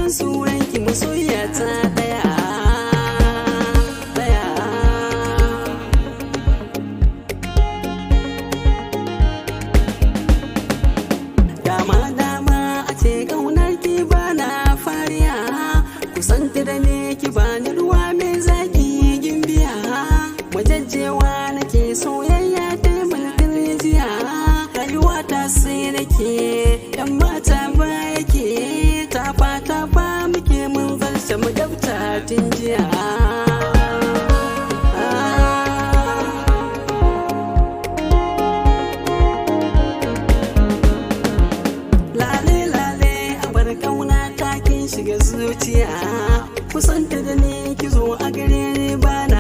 san suranki masoyiya ta daya daya. Dama dama a ce kaunar ki bana fariya, kusanta da ne ki bani ruwa mai zaki gimbiya, majajjewa nake soyayya ta mulkin jiya, rayuwa ta sai nake yan mata ba yake tafa tafa muke mun zarce mu dabta tun jiya. Lale lale abar kauna ta kin shiga zuciya, kusanta da ne ki zo a gare ni bana